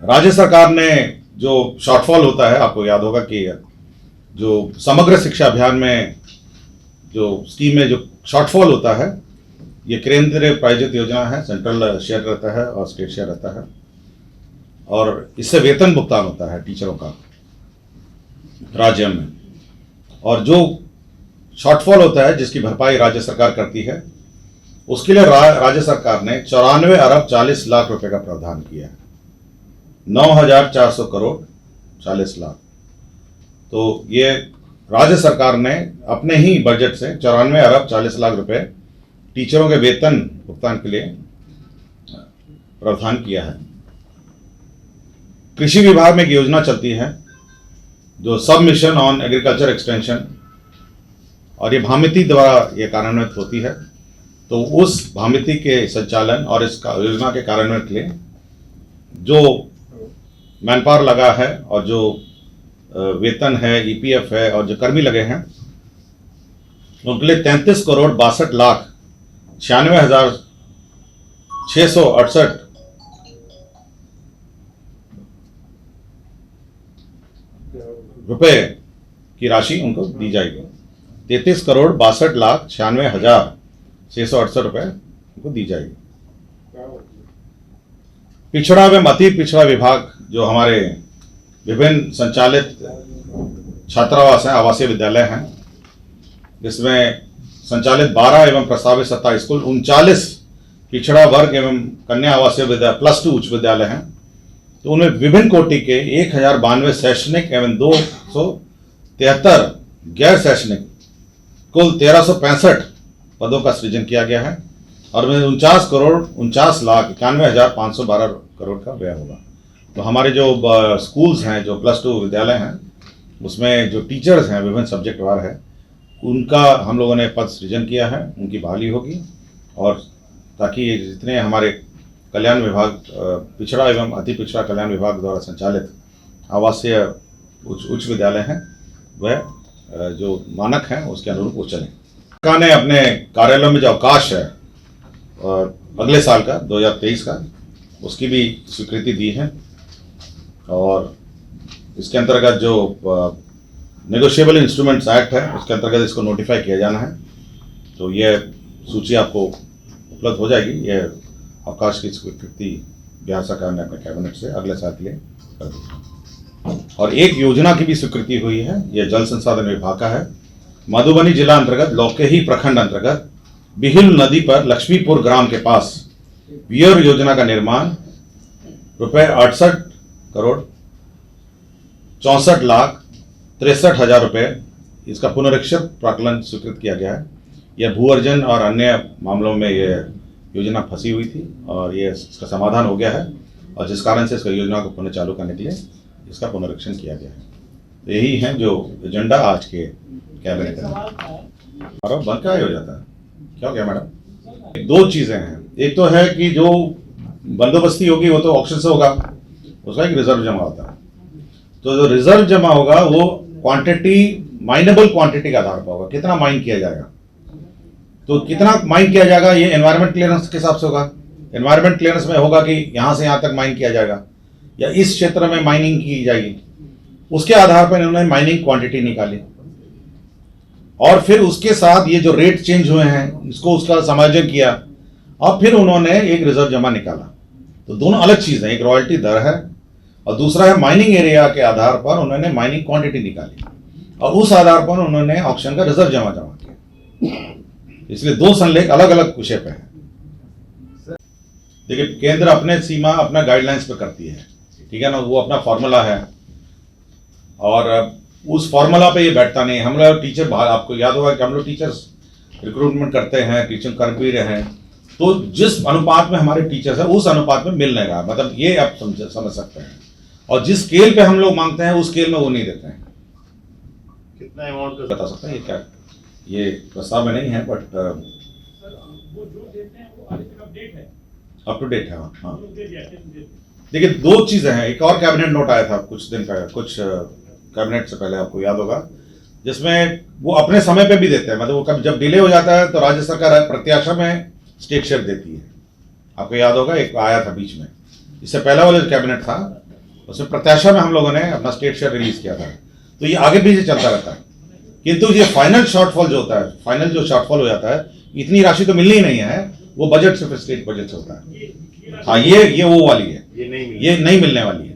राज्य सरकार ने जो शॉर्टफॉल होता है, आपको याद होगा कि जो समग्र शिक्षा अभियान में जो स्कीम में जो शॉर्टफॉल होता है, ये केंद्र प्रायोजित योजना है, सेंट्रल शेयर रहता है और स्टेट शेयर रहता है, और इससे वेतन भुगतान होता है टीचरों का राज्य में। और जो शॉर्टफॉल होता है जिसकी भरपाई राज्य सरकार करती है, उसके लिए राज्य सरकार ने 94 अरब 40 लाख रुपए का प्रावधान किया है। 9,400 करोड़ 40 लाख। तो ये राज्य सरकार ने अपने ही बजट से 94 अरब 40 लाख रुपए टीचरों के वेतन भुगतान के लिए प्रावधान किया है। कृषि विभाग में एक योजना चलती है जो सब मिशन ऑन एग्रीकल्चर एक्सटेंशन, और ये भामिति द्वारा ये कार्यान्वित होती है। तो उस भामिति के संचालन और इस योजना के कार्यान्वयन के लिए जो मैनपावर लगा है और जो वेतन है, ईपीएफ है और जो कर्मी लगे हैं, उनके लिए 33 करोड़ 62 लाख 96,668 रुपए की राशि उनको दी जाएगी। 33 करोड़ 62 लाख 96,668 रुपए उनको दी जाएगी। पिछड़ा एवं अति पिछड़ा विभाग जो हमारे विभिन्न संचालित छात्रावास हैं, आवासीय विद्यालय हैं, जिसमें संचालित 12 एवं प्रस्तावित 27 स्कूल, 39 पिछड़ा वर्ग एवं कन्या आवासीय विद्यालय +2 उच्च विद्यालय हैं। तो उनमें विभिन्न कोटि के 1092 शैक्षणिक एवं 273 गैर शैक्षणिक कुल 1365 पदों का सृजन किया गया है, और 49 करोड़ 49 लाख 91,512 करोड़ का व्यय होगा। तो हमारे जो स्कूल्स हैं, जो +2 विद्यालय हैं, उसमें जो टीचर्स हैं विभिन्न सब्जेक्ट वार है, उनका हम लोगों ने पद सृजन किया है, उनकी बहाली होगी, और ताकि जितने हमारे कल्याण विभाग, पिछड़ा एवं अति पिछड़ा कल्याण विभाग द्वारा संचालित आवासीय उच्च विद्यालय हैं, वह जो मानक हैं उसके अनुरूप वो चलें। सरकार ने अपने कार्यालयों में जो अवकाश है और अगले साल का 2023 का, उसकी भी स्वीकृति दी है, और इसके अंतर्गत जो नेगोशिएबल इंस्ट्रूमेंट्स एक्ट है उसके अंतर्गत इसको नोटिफाई किया जाना है। तो ये सूची आपको उपलब्ध हो जाएगी। ये अवकाश की स्वीकृति बिहार सरकार ने अपने कैबिनेट से अगले साल के लिए कर दी। और एक योजना की भी स्वीकृति हुई है, यह जल संसाधन विभाग का है। मधुबनी जिला अंतर्गत लौकेही प्रखंड अंतर्गत बिहिल नदी पर लक्ष्मीपुर ग्राम के पास वियर योजना का निर्माण रुपए 68 करोड़ 64 लाख 63,000 रुपए, इसका पुनरीक्षण प्राकलन स्वीकृत किया गया है। यह भू अर्जन और अन्य मामलों में यह योजना फंसी हुई थी, और ये इसका समाधान हो गया है, और जिस कारण से इस योजना को पुनः चालू करने के लिए इसका पुनरीक्षण किया गया है। तो यही है जो एजेंडा आज के कैबिनेट में। और बंद क्या हो जाता है, क्या हो गया मैडम? दो चीजें हैं, एक तो है कि जो बंदोबस्ती होगी वो तो ऑक्शन से होगा, उसका एक रिजर्व जमा होता है। तो जो रिजर्व जमा होगा वो क्वांटिटी, माइनेबल क्वांटिटी के आधार पर होगा, कितना माइन किया जाएगा। तो कितना माइन किया जाएगा ये एनवायरमेंट क्लियरेंस के हिसाब से होगा। एनवायरमेंट क्लियरेंस में होगा कि यहाँ से यहाँ तक माइन किया जाएगा या इस क्षेत्र में माइनिंग की जाएगी, उसके आधार पर इन्होंने माइनिंग क्वांटिटी निकाली, और फिर उसके साथ ये जो रेट चेंज हुए हैं इसको उसका समायोजन किया, और फिर उन्होंने एक रिजर्व जमा निकाला। तो दोनों अलग चीज़ है, एक रॉयल्टी दर है और दूसरा है माइनिंग एरिया के आधार पर उन्होंने माइनिंग क्वांटिटी निकाली, और उस आधार पर उन्होंने ऑक्शन का रिजर्व जमा किया। इसलिए दो संलेख अलग अलग विषय पे हैं। देखिए, केंद्र अपने सीमा, अपना गाइडलाइंस पे करती है, ठीक है ना, वो अपना फॉर्मूला है, और उस फॉर्मूला पे ये बैठता नहीं। हम लोग टीचर, आपको याद होगा कि हम लोग टीचर्स रिक्रूटमेंट करते हैं, टीचिंग कर भी रहे हैं, तो जिस अनुपात में हमारे टीचर्स हैं उस अनुपात में मिल नहीं रहा, मतलब ये आप समझ सकते हैं। और जिस स्केल पे हम लोग मांगते हैं उस स्केल में वो नहीं देते हैं। कितना अमाउंट बता सकते हैं? ये क्या, ये प्रस्ताव में नहीं है, बट अप टू डेट है। हाँ, देखिए दो चीजें हैं। एक और कैबिनेट नोट आया था कुछ दिन का, कुछ कैबिनेट से पहले, आपको याद होगा, जिसमें वो अपने समय पे भी देते हैं, मतलब वो कब जब डिले हो जाता है तो राज्य सरकार प्रत्याशा में स्टेट शेयर देती है। आपको याद होगा, एक आया था बीच में, इससे पहला वाला जो कैबिनेट था उसमें प्रत्याशा में हम लोगों ने अपना स्टेट शेयर रिलीज किया था। तो ये आगे भी चलता रहता है, किंतु ये फाइनल शॉर्टफॉल जो होता है, फाइनल जो शॉर्टफॉल हो जाता है, इतनी राशि तो मिलनी ही नहीं है, वो बजट से, फिर स्टेट बजट से होता है। हाँ, ये वो वाली है, ये नहीं मिलने वाली है।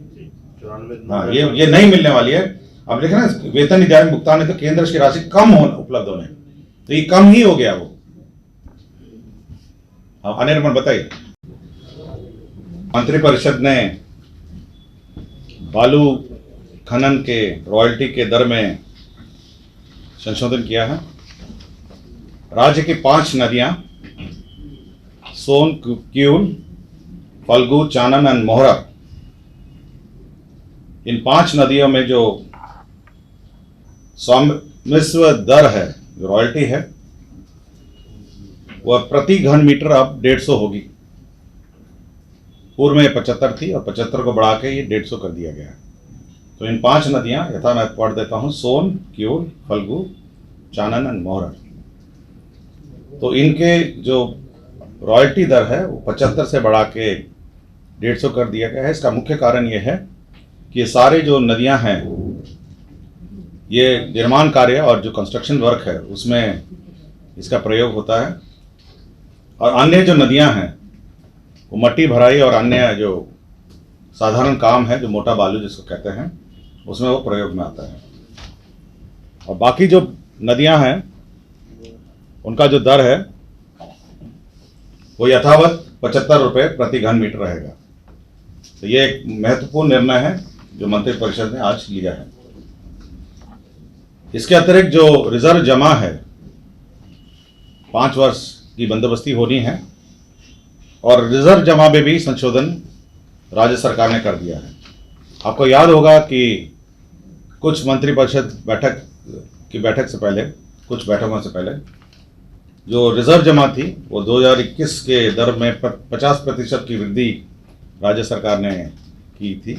हाँ, ये नहीं मिलने वाली है। अब देखें ना, वेतन न्याय भुगतान है तो केंद्र की राशि कम उपलब्ध होने, तो ये कम ही हो गया वो। हाँ, अनिर्बन बताइए। मंत्रिपरिषद ने बालू खनन के रॉयल्टी के दर में संशोधन किया है। राज्य की 5 नदियां सोन, क्यूल, फल्गु, चानन एंड मोहरा, इन 5 नदियों में जो स्वामित्व दर है, जो रॉयल्टी है, वह प्रति घन मीटर अब 150 होगी। पूर्व में 75 थी और 75 को बढ़ा के ये 150 कर दिया गया है। तो इन 5 नदियां यथा मैं पढ़ देता हूं, सोन, क्यूल, फल्गु, चानन एंड मोहरा। तो इनके जो रॉयल्टी दर है वो 75 से बढ़ा के 150 कर दिया गया है। इसका मुख्य कारण ये है कि ये सारे जो नदियां हैं, ये निर्माण कार्य और जो कंस्ट्रक्शन वर्क है उसमें इसका प्रयोग होता है, और अन्य जो नदियां हैं वो मट्टी भराई और अन्य जो साधारण काम है, जो मोटा बालू जिसको कहते हैं, उसमें वो प्रयोग में आता है। और बाकी जो नदियां हैं उनका जो दर है वो यथावत 75 रुपये प्रति घन मीटर रहेगा। तो ये एक महत्वपूर्ण निर्णय है जो मंत्रिपरिषद ने आज लिया है। इसके अतिरिक्त जो रिजर्व जमा है, 5 वर्ष की बंदोबस्ती होनी है, और रिजर्व जमा में भी संशोधन राज्य सरकार ने कर दिया है। आपको याद होगा कि कुछ मंत्रिपरिषद बैठक से पहले, कुछ बैठकों से पहले जो रिजर्व जमा थी वो 2021 के दर में 50% की वृद्धि राज्य सरकार ने की थी।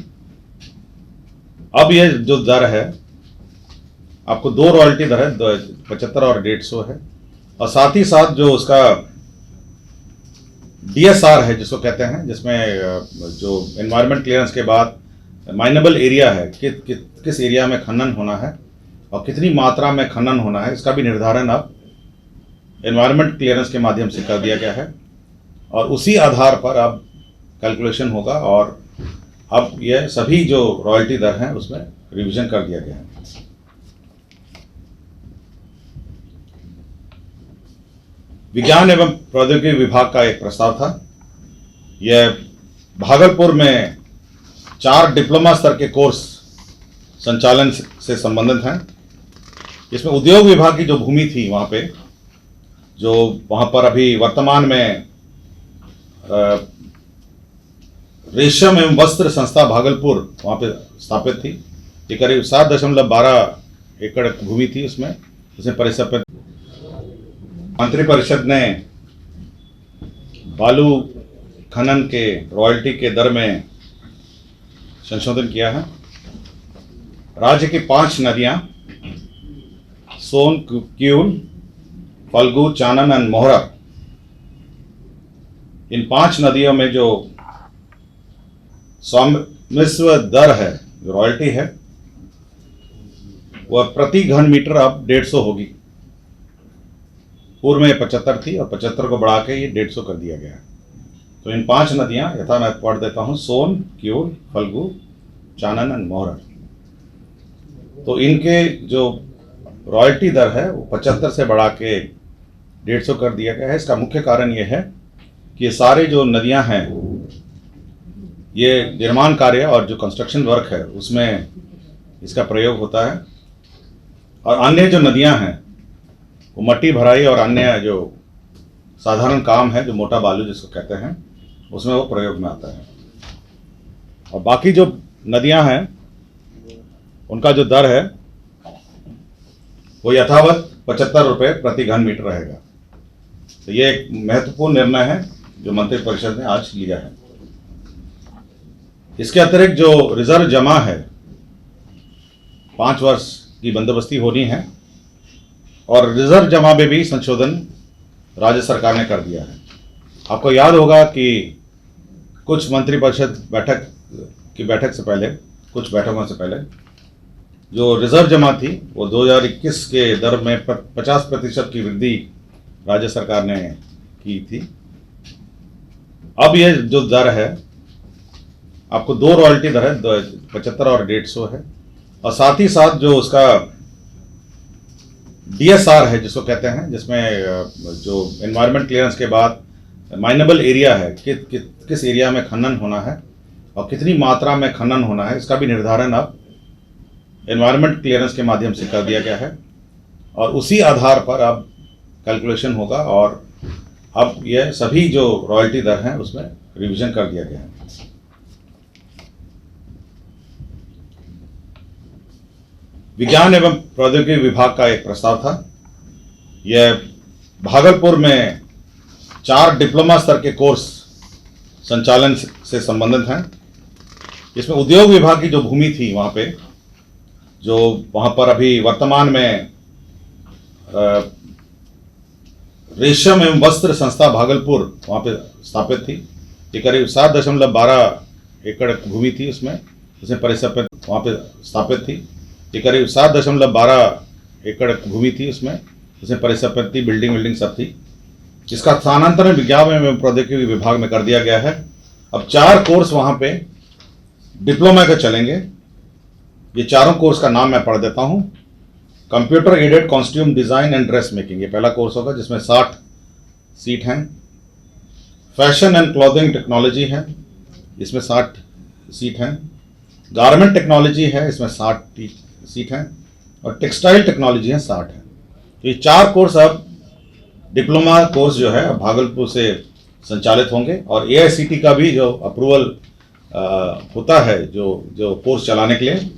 अब ये जो दर है, आपको 2 रॉयल्टी दर है, 75 और 150 है, और साथ ही साथ जो उसका DSR है जिसको कहते हैं, जिसमें जो एनवायरमेंट क्लियरेंस के बाद माइनेबल एरिया है, किस एरिया में खनन होना है और कितनी मात्रा में खनन होना है, इसका भी निर्धारण अब एनवायरमेंट क्लियरेंस के माध्यम से कर दिया गया है, और उसी आधार पर अब कैलकुलेशन होगा, और अब यह सभी जो रॉयल्टी दर हैं उसमें रिवीजन कर दिया गया है। विज्ञान एवं प्रौद्योगिकी विभाग का एक प्रस्ताव था। यह भागलपुर में 4 डिप्लोमा स्तर के कोर्स संचालन से संबंधित हैं। इसमें उद्योग विभाग की जो भूमि थी वहाँ पे, जो वहाँ पर अभी वर्तमान में रेशम एवं वस्त्र संस्था भागलपुर वहाँ पे स्थापित थी, ये करीब 7.12 एकड़ भूमि थी उसमें परिसर पर। मंत्रिपरिषद ने बालू खनन के रॉयल्टी के दर में संशोधन किया है। राज्य की 5 नदियां सोन, क्यूल, फल्गु, चानन एंड मोहरा, इन 5 नदियों में जो स्वामित्व दर है, जो रॉयल्टी है, वह प्रति घन मीटर अब 150 होगी। पूर्व में 75 थी और 75 को बढ़ा के ये 150 कर दिया गया है। तो इन 5 नदियां यथा मैं पढ़ देता हूं, सोन, क्यूल, फल्गु, चानन एंड मोहरा। तो इनके जो रॉयल्टी दर है वो 75 से बढ़ा के 150 कर दिया गया है। इसका मुख्य कारण ये है कि ये सारे जो नदियां हैं, ये निर्माण कार्य और जो कंस्ट्रक्शन वर्क है उसमें इसका प्रयोग होता है, और अन्य जो नदियां हैं वो मट्टी भराई और अन्य जो साधारण काम है, जो मोटा बालू जिसको कहते हैं, उसमें वो प्रयोग में आता है। और बाकी जो नदियां हैं उनका जो दर है वो यथावत 75 रुपये प्रति घन मीटर रहेगा। तो ये एक महत्वपूर्ण निर्णय है जो मंत्रिपरिषद ने आज लिया है। इसके अतिरिक्त जो रिजर्व जमा है, 5 वर्ष की बंदोबस्ती होनी है, और रिजर्व जमा में भी संशोधन राज्य सरकार ने कर दिया है। आपको याद होगा कि कुछ मंत्रिपरिषद की बैठक से पहले, कुछ बैठकों से पहले, जो रिजर्व जमा थी वो 2021 के दर में 50% की वृद्धि राज्य सरकार ने की थी। अब ये जो दर है, आपको दो रॉयल्टी दर है, 75 और 150 है, और साथ ही साथ जो उसका DSR है जिसको कहते हैं, जिसमें जो एनवायरमेंट क्लियरेंस के बाद माइनेबल एरिया है कि किस एरिया में खनन होना है और कितनी मात्रा में खनन होना है, इसका भी निर्धारण अब एनवायरमेंट क्लियरेंस के माध्यम से कर दिया गया है और उसी आधार पर अब कैलकुलेशन होगा और अब यह सभी जो रॉयल्टी दर हैं उसमें रिवीजन कर दिया गया है। विज्ञान एवं प्रौद्योगिकी विभाग का एक प्रस्ताव था। यह भागलपुर में 4 डिप्लोमा स्तर के कोर्स संचालन से संबंधित हैं। इसमें उद्योग विभाग की जो भूमि थी वहाँ पे, जो वहाँ पर अभी वर्तमान में रेशम एवं वस्त्र संस्था भागलपुर वहाँ पे स्थापित थी, ये करीब 7.12 एकड़ भूमि थी, उसमें परिसर वहाँ पे स्थापित थी, ये करीब 7.12 एकड़ भूमि थी, उसमें परिसंपत्ति बिल्डिंग सब थी, जिसका स्थानांतरण विज्ञान एवं प्रौद्योगिकी विभाग में कर दिया गया है। अब 4 कोर्स वहाँ पे डिप्लोमा के चलेंगे। ये चारों कोर्स का नाम मैं पढ़ देता हूँ। Computer aided costume design and dress making, ये पहला कोर्स होगा जिसमें 60 सीट हैं। फैशन एंड क्लॉथिंग टेक्नोलॉजी है, इसमें 60 सीट हैं। गारमेंट टेक्नोलॉजी है, इसमें 60 सीट हैं और टेक्सटाइल टेक्नोलॉजी है 60 है। तो ये 4 कोर्स अब डिप्लोमा कोर्स जो है अब भागलपुर से संचालित होंगे और AICTE का भी जो अप्रूवल होता है जो कोर्स चलाने के लिए,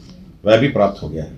वह भी प्राप्त हो गया है।